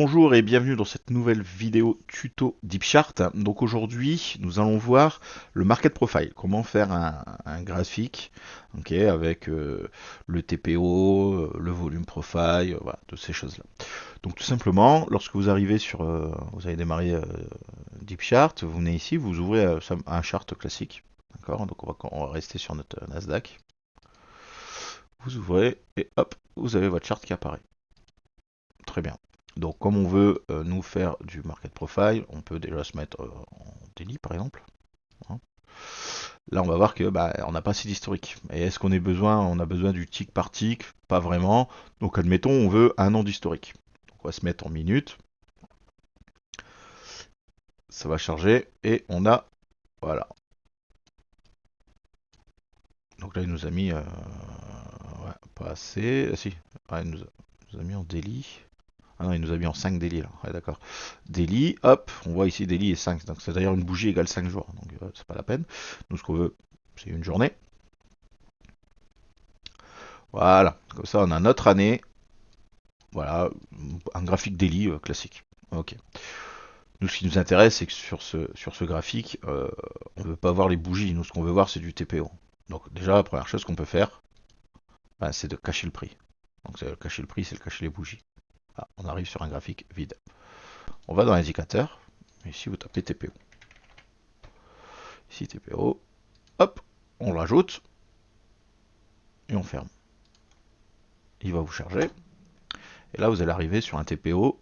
Bonjour et bienvenue dans cette nouvelle vidéo tuto DeepChart. Donc aujourd'hui, nous allons voir le market profile, comment faire un graphique, ok, avec le TPO, le volume profile, voilà, toutes ces choses-là. Donc tout simplement, lorsque vous arrivez vous avez démarré DeepChart, vous venez ici, vous ouvrez un chart classique, d'accord. Donc on va rester sur notre Nasdaq. Vous ouvrez et hop, vous avez votre chart qui apparaît. Très bien. Donc comme on veut nous faire du market profile, on peut déjà se mettre en daily par exemple, hein. Là on va voir que on n'a pas assez d'historique. Et est-ce on a besoin du tick par tick? Pas vraiment. Donc admettons on veut un an d'historique. Donc on va se mettre en minutes, ça va charger et on a, voilà. Donc là il nous a mis ouais, pas assez. Ah, si, ah, il nous a mis en daily. Ah non, il nous a mis en 5 daily là. Ouais, d'accord. Daily, hop, on voit ici daily est 5. Donc c'est d'ailleurs une bougie égale 5 jours. Donc c'est pas la peine. Nous ce qu'on veut, c'est une journée. Voilà. Comme ça, on a notre année. Voilà. Un graphique daily classique. Ok. Nous, ce qui nous intéresse, c'est que sur ce graphique, on ne veut pas voir les bougies. Nous, ce qu'on veut voir, c'est du TPO. Donc déjà, la première chose qu'on peut faire, c'est de cacher le prix. Donc cacher le prix, c'est de cacher les bougies. Ah, on arrive sur un graphique vide. On va dans l'indicateur. Ici, vous tapez TPO. Ici, TPO. Hop, on l'ajoute et on ferme. Il va vous charger. Et là, vous allez arriver sur un TPO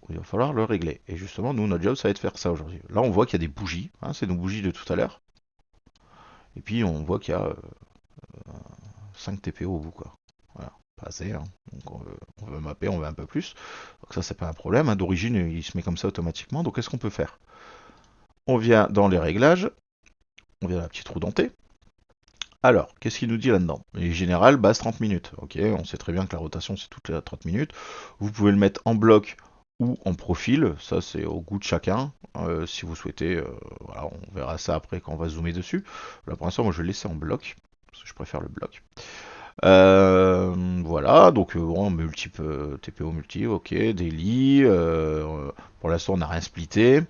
où il va falloir le régler. Et justement, nous, notre job, ça va être de faire ça aujourd'hui. Là, on voit qu'il y a des bougies. Hein, c'est nos bougies de tout à l'heure. Et puis, on voit qu'il y a 5 TPO au bout, quoi. Voilà, pas assez. Hein. Donc, on veut mapper, on veut un peu plus. Donc, ça, c'est pas un problème. Hein. D'origine, il se met comme ça automatiquement. Donc, qu'est-ce qu'on peut faire? On vient dans les réglages. On vient à la petite roue dentée. Alors, qu'est-ce qu'il nous dit là-dedans? Les générales, base 30 minutes. Ok, on sait très bien que la rotation, c'est toutes les 30 minutes. Vous pouvez le mettre en bloc ou en profil. Ça, c'est au goût de chacun. Si vous souhaitez, voilà, on verra ça après quand on va zoomer dessus. Là, pour l'instant, moi, je vais le laisser en bloc. Parce que je préfère le bloc. Voilà, donc bon, multiple TPO multi, ok, daily. Pour l'instant, on n'a rien splitté.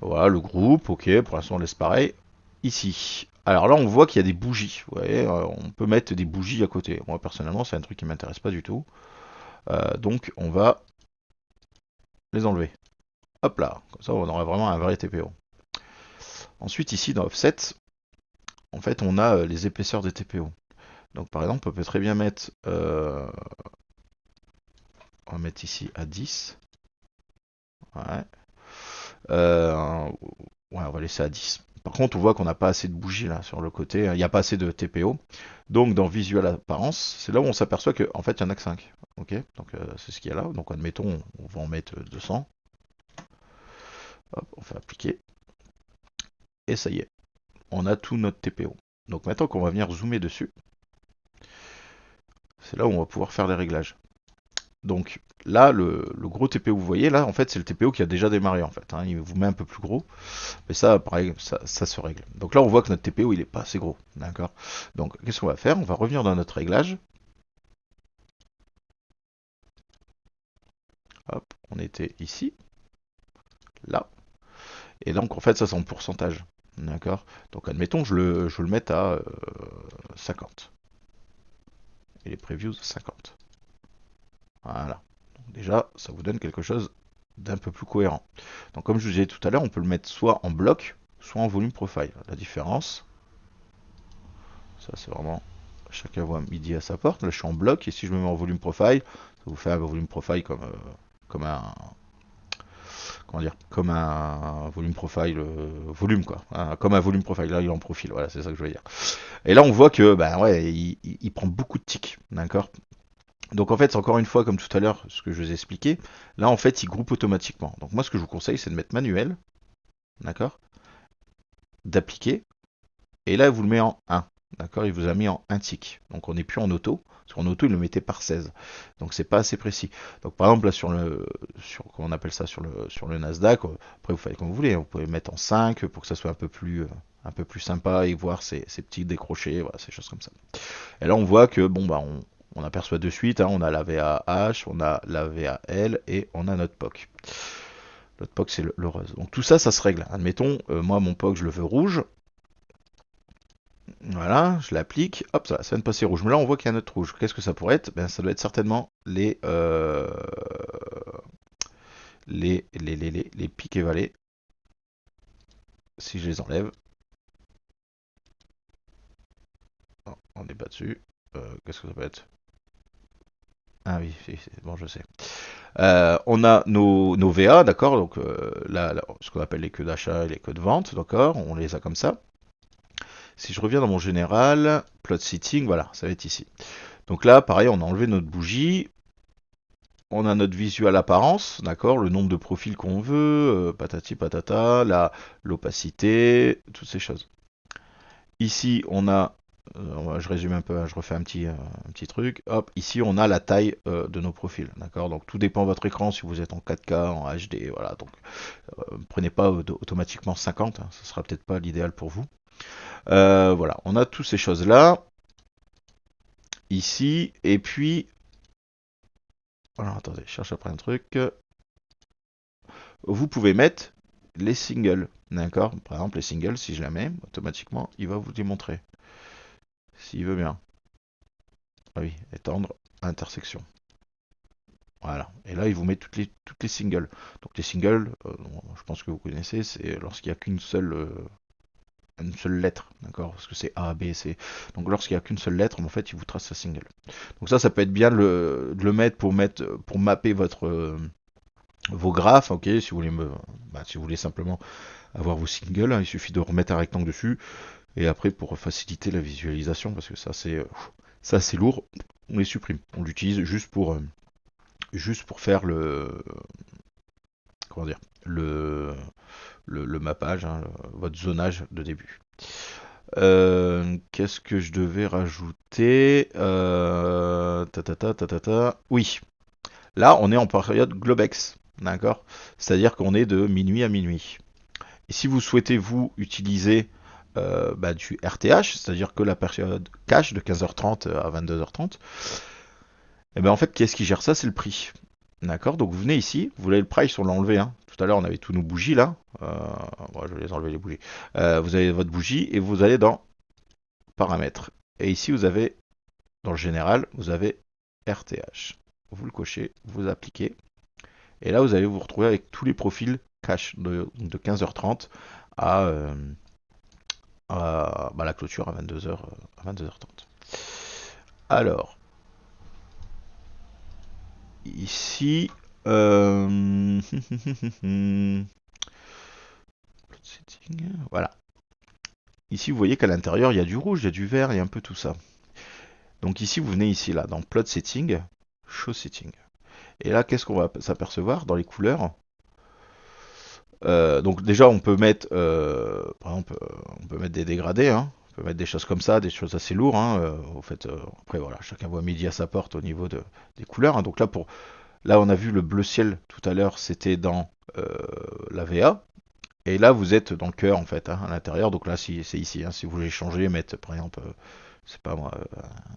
Voilà, le groupe, ok, pour l'instant on laisse pareil. Ici. Alors là, on voit qu'il y a des bougies. Vous voyez, on peut mettre des bougies à côté. Moi, personnellement, c'est un truc qui m'intéresse pas du tout. Donc, on va les enlever. Hop là, comme ça, on aura vraiment un vrai TPO. Ensuite, ici, dans Offset, en fait, on a les épaisseurs des TPO. Donc, par exemple, on peut très bien mettre... on va mettre ici à 10. Ouais. Euh, ouais, on va laisser à 10. Par contre, on voit qu'on n'a pas assez de bougies là sur le côté, il n'y a pas assez de TPO. Donc dans Visual Apparence, c'est là où on s'aperçoit qu'en en fait il n'y en a que 5. Ok, donc c'est ce qu'il y a là. Donc admettons, on va en mettre 200. Hop, on fait appliquer. Et ça y est, on a tout notre TPO. Donc maintenant qu'on va venir zoomer dessus, c'est là où on va pouvoir faire les réglages. Donc là, le gros TPO, vous voyez, là en fait c'est le TPO qui a déjà démarré en fait. Hein. Il vous met un peu plus gros. Mais ça, pareil, ça se règle. Donc là, on voit que notre TPO, il est pas assez gros. D'accord. Donc, qu'est-ce qu'on va faire? On va revenir dans notre réglage. Hop, on était ici, là. Et donc, en fait, ça, c'est en pourcentage. D'accord. Donc, admettons, je le mette à 50. Et les previews, 50. Voilà. Donc, déjà, ça vous donne quelque chose d'un peu plus cohérent. Donc, comme je vous disais tout à l'heure, on peut le mettre soit en bloc, soit en volume profile. La différence, ça, c'est vraiment chacun voit midi à sa porte. Là, je suis en bloc et si je me mets en volume profile, ça vous fait un volume profile comme un comment dire, comme un volume profile volume quoi, hein, comme un volume profile. Là, il est en profil. Voilà, c'est ça que je veux dire. Et là, on voit que ben ouais, il prend beaucoup de ticks, d'accord. Donc en fait, c'est encore une fois comme tout à l'heure, ce que je vous ai expliqué. Là, en fait, il groupe automatiquement. Donc moi, ce que je vous conseille, c'est de mettre manuel, d'accord, d'appliquer. Et là, vous le met en 1. D'accord. Il vous a mis en 1 tick. Donc on n'est plus en auto. Parce qu'en auto, il le mettait par 16. Donc c'est pas assez précis. Donc par exemple, là comment on appelle ça, sur le Nasdaq, après vous faites comme vous voulez. Hein. Vous pouvez mettre en 5 pour que ça soit un peu plus sympa et voir ces petits décrochés, voilà, ces choses comme ça. Et là, on voit que, bon, on aperçoit de suite, hein, on a la VAH, on a la VAL et on a notre POC. Notre POC, c'est le rose. Donc tout ça, ça se règle. Admettons, moi, mon POC, je le veux rouge. Voilà, je l'applique. Hop, ça vient de passer rouge. Mais là, on voit qu'il y a un autre rouge. Qu'est-ce que ça pourrait être? Ben, ça doit être certainement les pics et vallées. Si je les enlève. Non, on n'est pas dessus. Qu'est-ce que ça peut être? Ah oui, bon, je sais. On a nos VA, d'accord, donc ce qu'on appelle les queues d'achat et les queues de vente, d'accord, on les a comme ça. Si je reviens dans mon général, plot setting, voilà, ça va être ici. Donc là, pareil, on a enlevé notre bougie, on a notre visual apparence, d'accord, le nombre de profils qu'on veut, patati patata, l'opacité, toutes ces choses. Ici, on a, je résume un peu, hein, je refais un petit truc. Hop, ici, on a la taille de nos profils, d'accord. Donc tout dépend de votre écran, si vous êtes en 4K, en HD, voilà. Donc prenez pas automatiquement 50, hein, ce sera peut-être pas l'idéal pour vous. Voilà, on a toutes ces choses-là ici, et puis, alors attendez, je cherche après un truc. Vous pouvez mettre les singles, d'accord. Par exemple, les singles, si je la mets, automatiquement, il va vous démontrer. S'il veut bien. Ah oui, étendre, intersection. Voilà. Et là, il vous met toutes les singles. Donc les singles, je pense que vous connaissez, c'est lorsqu'il n'y a une seule lettre, d'accord? Parce que c'est A, B, C. Donc lorsqu'il n'y a qu'une seule lettre, en fait, il vous trace sa single. Donc ça peut être bien de le pour mapper vos graphes, ok? Si vous voulez si vous voulez simplement avoir vos singles, hein, il suffit de remettre un rectangle dessus. Et après, pour faciliter la visualisation, parce que ça c'est lourd, on les supprime. On l'utilise juste pour faire comment dire, le mappage, hein, votre zonage de début. Qu'est-ce que je devais rajouter Oui, là on est en période Globex, d'accord. C'est-à-dire qu'on est de minuit à minuit. Et si vous souhaitez vous utiliser du RTH, c'est-à-dire que la période cash de 15h30 à 22h30, et ben en fait, qui est-ce qui gère ça? C'est le prix. D'accord. Donc vous venez ici, vous avez le price, on l'a enlevé. Hein. Tout à l'heure, on avait tous nos bougies là. Bon, je vais les enlever les bougies. Vous avez votre bougie et vous allez dans paramètres. Et ici, vous avez dans le général, vous avez RTH. Vous le cochez, vous appliquez. Et là, vous allez vous retrouver avec tous les profils cash de 15h30 à la clôture à 22h30. Alors, ici, voilà. Ici, vous voyez qu'à l'intérieur, il y a du rouge, il y a du vert, il y a un peu tout ça. Donc ici, vous venez ici, là, dans Plot Setting, Show Setting. Et là, qu'est-ce qu'on va s'apercevoir dans les couleurs? Donc déjà, on peut mettre, par exemple, on peut mettre des dégradés, hein. On peut mettre des choses comme ça, des choses assez lourdes. Hein. En fait, après, voilà, chacun voit midi à sa porte au niveau des couleurs. Hein. Donc là, on a vu le bleu ciel tout à l'heure, c'était dans la VA. Et là, vous êtes dans le cœur, en fait, hein, à l'intérieur. Donc là, si, c'est ici. Hein, si vous voulez changer, mettre, par exemple, c'est pas moi,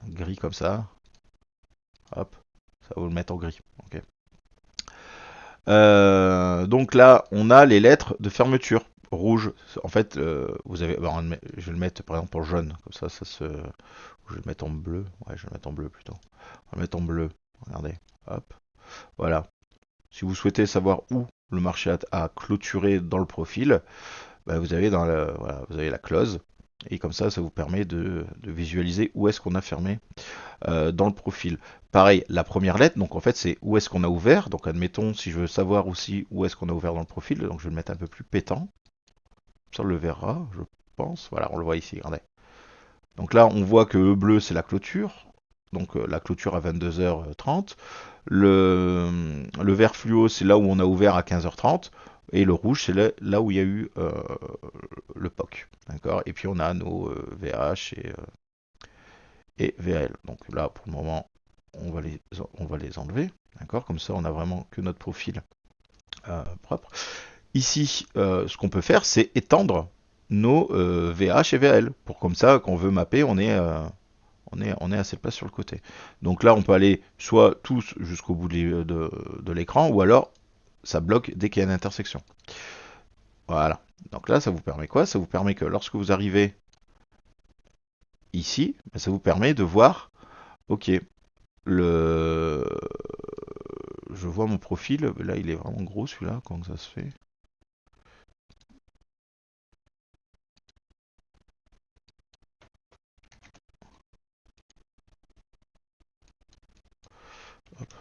un gris comme ça. Hop, ça va vous le mettre en gris. Ok. Donc là, on a les lettres de fermeture. Rouge. En fait, vous avez. Je vais le mettre, par exemple, en jaune. Comme ça se. Je vais le mettre en bleu. Ouais, je vais le mettre en bleu plutôt. On va le mettre en bleu. Regardez. Hop. Voilà. Si vous souhaitez savoir où le marché a clôturé dans le profil, bah, vous avez voilà, vous avez la close. Et comme ça vous permet de visualiser où est-ce qu'on a fermé dans le profil. Pareil, la première lettre, donc en fait c'est où est-ce qu'on a ouvert. Donc admettons, si je veux savoir aussi où est-ce qu'on a ouvert dans le profil, donc je vais le mettre un peu plus pétant. Ça on le verra, je pense. Voilà, on le voit ici, regardez. Donc là, on voit que le bleu c'est la clôture. Donc la clôture à 22h30. Le vert fluo, c'est là où on a ouvert à 15h30. Et le rouge, c'est là où il y a eu le POC. D'accord. Et puis on a nos VH et VAL. Donc là, pour le moment, on va les enlever. D'accord. Comme ça, on a vraiment que notre profil propre. Ici, ce qu'on peut faire, c'est étendre nos VH et VL. Pour comme ça, quand on veut mapper, On est à cette place sur le côté. Donc là, on peut aller soit tous jusqu'au bout de l'écran, ou alors ça bloque dès qu'il y a une intersection. Voilà. Donc là, ça vous permet quoi? Ça vous permet que lorsque vous arrivez ici, ça vous permet de voir, ok, le... je vois mon profil, là il est vraiment gros celui-là, comment ça se fait? Hop,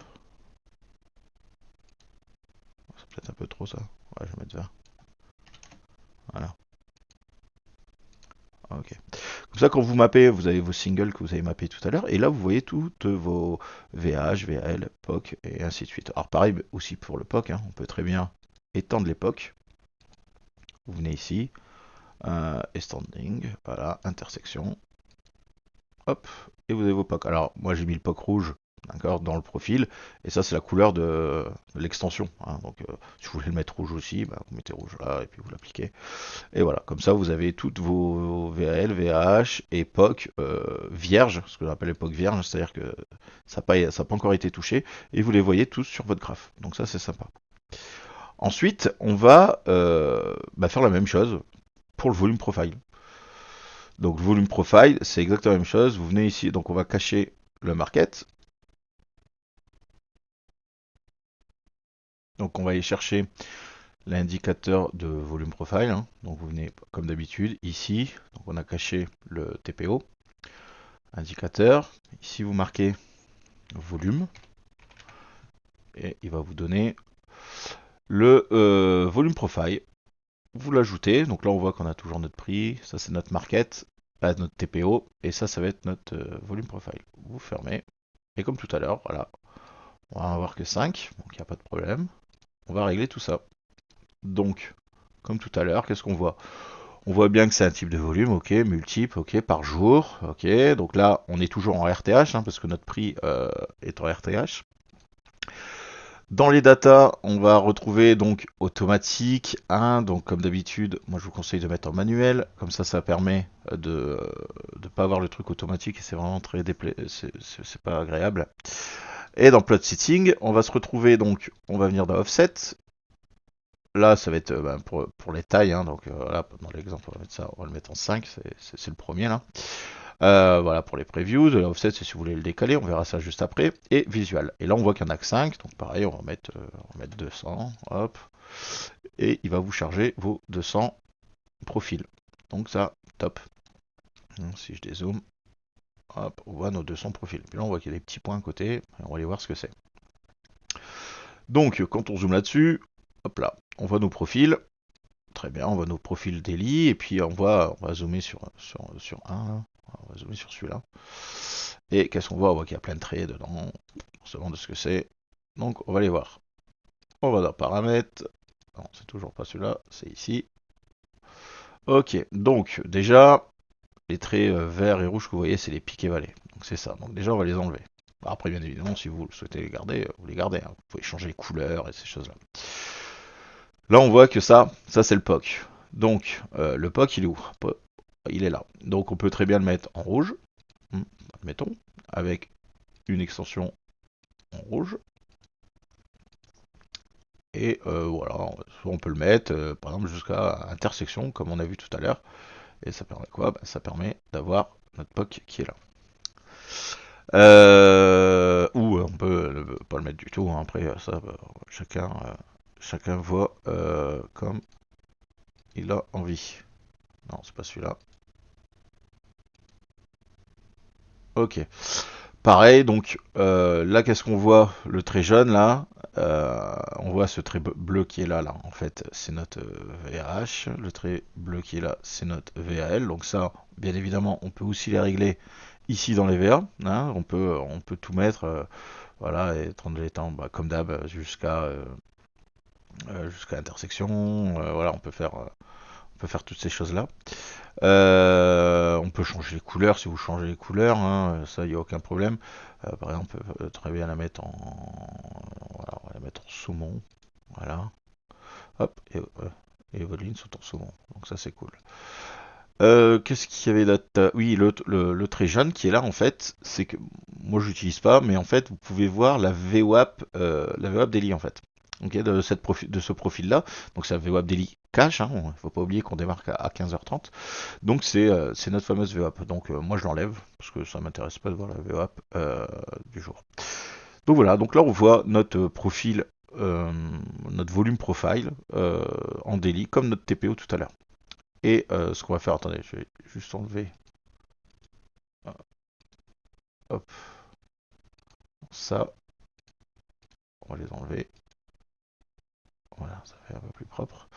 c'est peut-être un peu trop ça. Ouais, je vais mettre vert. Voilà. Ok. Comme ça, quand vous mappez, vous avez vos singles que vous avez mappés tout à l'heure, et là vous voyez toutes vos VH, VL, POC, et ainsi de suite. Alors pareil aussi pour le POC, hein, on peut très bien étendre les POC. Vous venez ici, extending, voilà, intersection, hop, et vous avez vos POC. Alors moi j'ai mis le POC rouge, d'accord, dans le profil, et ça c'est la couleur de l'extension, hein. Donc si vous voulez le mettre rouge aussi, bah, vous mettez rouge là, et puis vous l'appliquez. Et voilà, comme ça vous avez toutes vos VAL, VAH et POC vierges, ce que j'appelle les POC vierges, c'est-à-dire que ça n'a pas encore été touché, et vous les voyez tous sur votre graphe. Donc ça c'est sympa. Ensuite, on va faire la même chose pour le volume profile. Donc le volume profile, c'est exactement la même chose. Vous venez ici, donc on va cacher le market. Donc on va aller chercher l'indicateur de volume profile, hein. Donc vous venez comme d'habitude ici, donc on a caché le TPO, indicateur. Ici vous marquez volume et il va vous donner le volume profile. Vous l'ajoutez, donc là on voit qu'on a toujours notre prix, ça c'est notre market, notre TPO, et ça va être notre volume profile. Vous fermez, et comme tout à l'heure, voilà, on va en avoir que 5, donc il n'y a pas de problème. On va régler tout ça. Donc, comme tout à l'heure, qu'est-ce qu'on voit? On voit bien que c'est un type de volume, ok, multiple, ok, par jour, ok. Donc là, on est toujours en RTH, hein, parce que notre prix est en RTH. Dans les datas, on va retrouver donc automatique, hein, donc comme d'habitude, moi je vous conseille de mettre en manuel, comme ça permet de ne pas avoir le truc automatique et c'est vraiment très c'est pas agréable. Et dans plot setting, on va se retrouver donc, on va venir dans offset. Là, ça va être pour les tailles, hein, donc là, dans l'exemple, on va mettre ça, on va le mettre en 5, c'est le premier là. Voilà pour les previews. L'offset, c'est si vous voulez le décaler, on verra ça juste après. Et visual. Et là, on voit qu'il n'y en a que 5, donc pareil, on va mettre 200, hop. Et il va vous charger vos 200 profils. Donc ça, top. Donc, si je dézoome, hop, on voit nos 200 profils. Puis là, on voit qu'il y a des petits points à côté, et on va aller voir ce que c'est. Donc, quand on zoome là-dessus, hop là, on voit nos profils. Très bien, on voit nos profils daily, et puis on va zoomer sur un, on va zoomer sur celui-là. Et qu'est-ce qu'on voit? On voit qu'il y a plein de traits dedans, on se demande ce que c'est. Donc on va les voir. On va dans paramètres, non c'est toujours pas celui-là, c'est ici. Ok, donc déjà, les traits verts et rouges que vous voyez, c'est les pics et vallées. Donc c'est ça, donc déjà on va les enlever. Après bien évidemment, si vous souhaitez les garder, vous les gardez, hein. Vous pouvez changer les couleurs et ces choses-là. Là on voit que ça c'est le POC. Donc le POC il est où? Il est là. Donc on peut très bien le mettre en rouge, admettons, avec une extension en rouge. Et voilà, soit on peut le mettre, par exemple, jusqu'à intersection, comme on a vu tout à l'heure. Et ça permet quoi? Ça permet d'avoir notre POC qui est là. Ou on peut pas le mettre du tout, hein. Après ça, chacun voit comme il a envie. Non, c'est pas celui-là. Ok. Pareil, donc là, qu'est-ce qu'on voit? Le trait jaune là, on voit ce trait bleu qui est là. En fait, c'est notre VAH. Le trait bleu qui est là, c'est notre VAL. Donc ça, bien évidemment, on peut aussi les régler ici dans les VA, hein. On peut tout mettre, voilà, et prendre les temps, comme d'hab, jusqu'à intersection. Voilà, on peut faire toutes ces choses-là. On peut changer les couleurs si vous changez les couleurs, hein, ça il n'y a aucun problème. Par exemple, on peut très bien la mettre voilà, on va la mettre en saumon. Voilà. Hop, et vos lignes sont en saumon. Donc ça c'est cool. Qu'est-ce qu'il y avait d'autre? Oui, le très jeune qui est là en fait, c'est que moi je l'utilise pas, mais en fait vous pouvez voir la VWAP daily en fait. Ok, de ce profil-là. Donc c'est un VWAP daily cash, hein, faut pas oublier qu'on démarque à 15h30. Donc c'est notre fameuse VWAP. Donc moi je l'enlève parce que ça m'intéresse pas de voir la VWAP du jour. Donc voilà, donc là on voit notre profil, euh, notre volume profile en daily comme notre TPO tout à l'heure. Et ce qu'on va faire, attendez, je vais juste enlever, hop, ça, on va les enlever, voilà, ça fait un peu plus propre.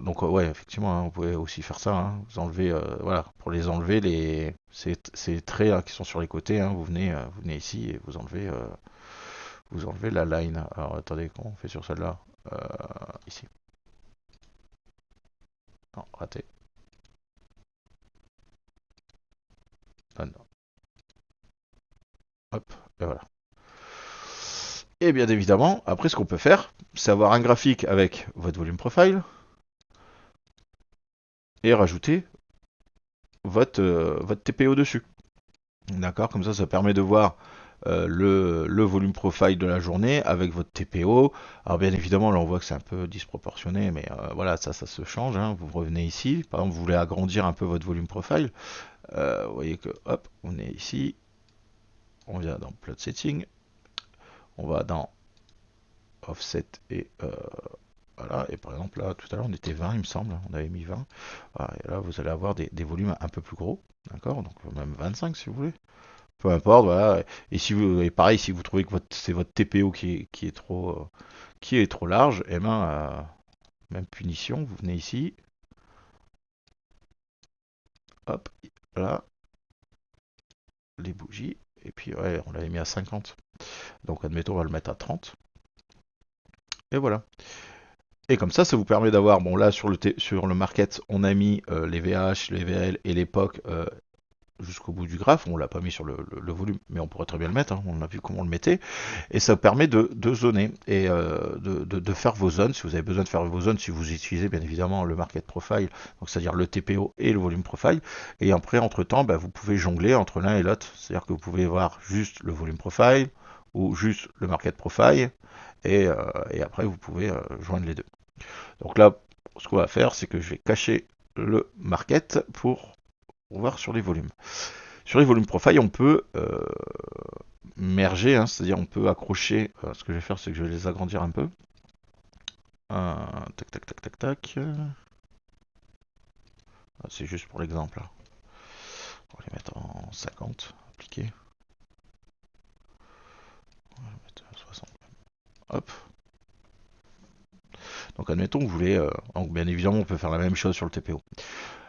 Donc ouais, effectivement, hein, vous pouvez aussi faire ça, hein, vous enlevez, voilà, pour les enlever, ces traits hein, qui sont sur les côtés, hein, vous venez ici et vous enlevez la line. Alors attendez, comment on fait sur celle-là? euh, Ici. Non, raté. Ah, non. Hop, et voilà. Et bien évidemment, après ce qu'on peut faire, c'est avoir un graphique avec votre volume profile et rajouter votre TPO dessus. D'accord. Comme ça permet de voir le volume profile de la journée avec votre TPO. Alors bien évidemment, là on voit que c'est un peu disproportionné, mais voilà, ça se change, hein. Vous revenez ici, par exemple, vous voulez agrandir un peu votre volume profile. Vous voyez que, hop, on est ici, on vient dans Plot Setting, on va dans Offset et voilà, et par exemple là, tout à l'heure on était 20 il me semble, on avait mis 20. Voilà, et là vous allez avoir des volumes un peu plus gros, d'accord? Donc même 25 si vous voulez. Peu importe, voilà. Et si vous, et pareil, si vous trouvez que c'est votre TPO qui est trop large, et ben, même punition, vous venez ici, hop, là, les bougies, et puis ouais, on l'avait mis à 50. Donc admettons, on va le mettre à 30. Et voilà. Et comme ça vous permet d'avoir, bon là sur le market, on a mis les VH, les VL et l'époque jusqu'au bout du graphe. On l'a pas mis sur le volume, mais on pourrait très bien le mettre, hein. On a vu comment on le mettait. Et ça permet de zoner et de faire vos zones. Si vous avez besoin de faire vos zones, si vous utilisez bien évidemment le market profile, donc c'est-à-dire le TPO et le volume profile. Et après, entre-temps, bah, vous pouvez jongler entre l'un et l'autre. C'est-à-dire que vous pouvez voir juste le volume profile ou juste le market profile. Et après, vous pouvez joindre les deux. Donc là, ce qu'on va faire, c'est que je vais cacher le market pour voir sur les volumes. Sur les volumes profile, on peut merger, hein, c'est-à-dire on peut accrocher. Ce que je vais faire, c'est que je vais les agrandir un peu. Tac, tac, tac, tac, tac. C'est juste pour l'exemple, là. On va les mettre en 50, appliquer. On va mettre 60. Hop. Donc admettons que vous voulez. Donc bien évidemment, on peut faire la même chose sur le TPO.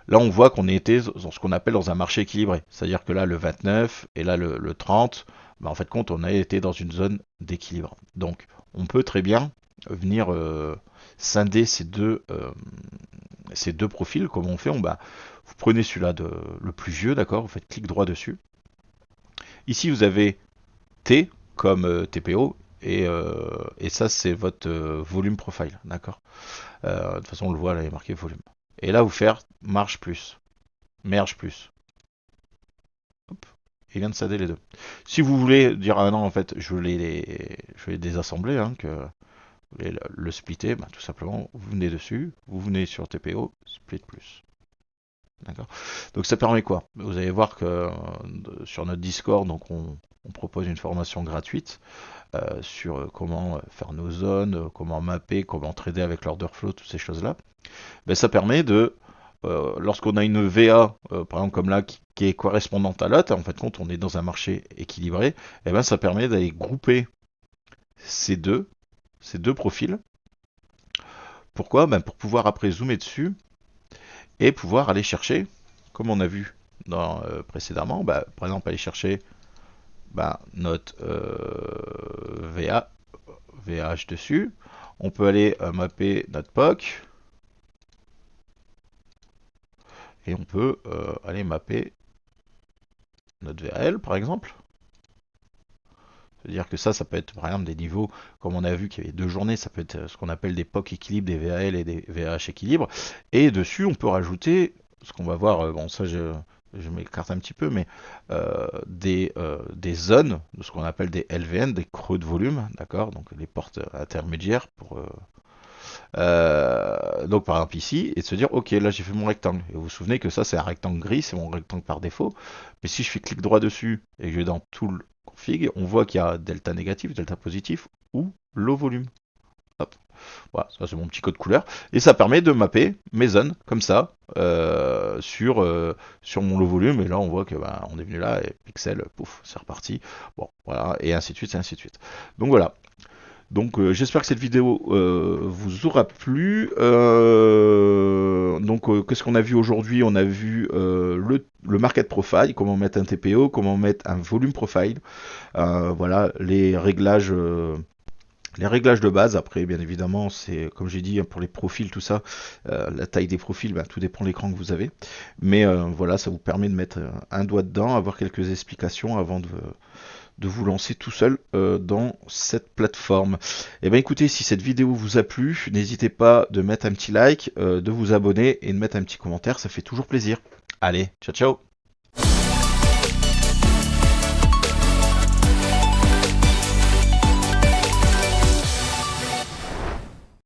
Là, on voit qu'on était dans ce qu'on appelle dans un marché équilibré. C'est-à-dire que là, le 29 et là, le 30, bah, en fait, compte, on a été dans une zone d'équilibre. Donc, on peut très bien venir scinder ces deux profils. Comme on fait, vous prenez celui-là le plus vieux, d'accord? Vous faites clic droit dessus. Ici, vous avez T comme TPO. Et ça, c'est votre volume profile, d'accord? De toute façon, on le voit, là, il est marqué volume. Et là, vous faire marge plus, merge plus. Hop, il vient de scinder les deux. Si vous voulez dire, ah non, en fait, je vais les désassembler, hein, que vous voulez le splitter, bah, tout simplement, vous venez dessus, vous venez sur TPO, split plus. D'accord. Donc ça permet quoi? Vous allez voir que sur notre Discord, donc on propose une formation gratuite sur comment faire nos zones, comment mapper, comment trader avec l'order flow, toutes ces choses-là. Ben, ça permet de, lorsqu'on a une VA, par exemple comme là, qui est correspondante à l'autre, en fait, quand on est dans un marché équilibré, et ben, ça permet d'aller grouper ces ces deux profils. Pourquoi? Ben, pour pouvoir après zoomer dessus et pouvoir aller chercher, comme on a vu précédemment, ben, par exemple aller chercher ben, notre VH dessus. On peut aller mapper notre POC et on peut aller mapper notre VAL par exemple. C'est-à-dire que ça peut être par exemple des niveaux, comme on a vu qu'il y avait 2 journées, ça peut être ce qu'on appelle des POC équilibre, des VAL et des VAH équilibre. Et dessus, on peut rajouter, ce qu'on va voir, bon ça je m'écarte un petit peu, mais des zones, de ce qu'on appelle des LVN, des creux de volume, d'accord, donc les portes intermédiaires pour donc par exemple ici, et de se dire ok là j'ai fait mon rectangle. Et vous vous souvenez que ça c'est un rectangle gris, c'est mon rectangle par défaut. Mais si je fais clic droit dessus et que je vais dans Tool Config, on voit qu'il y a delta négatif, delta positif ou low volume. Hop. Voilà, ça c'est mon petit code couleur. Et ça permet de mapper mes zones comme ça sur mon low volume. Et là on voit que on est venu là et pixel, pouf, c'est reparti. Bon, voilà, et ainsi de suite, et ainsi de suite. Donc voilà. Donc j'espère que cette vidéo vous aura plu. Donc qu'est-ce qu'on a vu aujourd'hui? On a vu le market profile, comment mettre un TPO, comment mettre un volume profile. Voilà les réglages de base. Après, bien évidemment, c'est comme j'ai dit pour les profils, tout ça, la taille des profils, tout dépend de l'écran que vous avez. Mais voilà, ça vous permet de mettre un doigt dedans, avoir quelques explications avant de vous lancer tout seul dans cette plateforme. Et bien écoutez, si cette vidéo vous a plu, n'hésitez pas de mettre un petit like, de vous abonner et de mettre un petit commentaire, ça fait toujours plaisir. Allez, ciao ciao.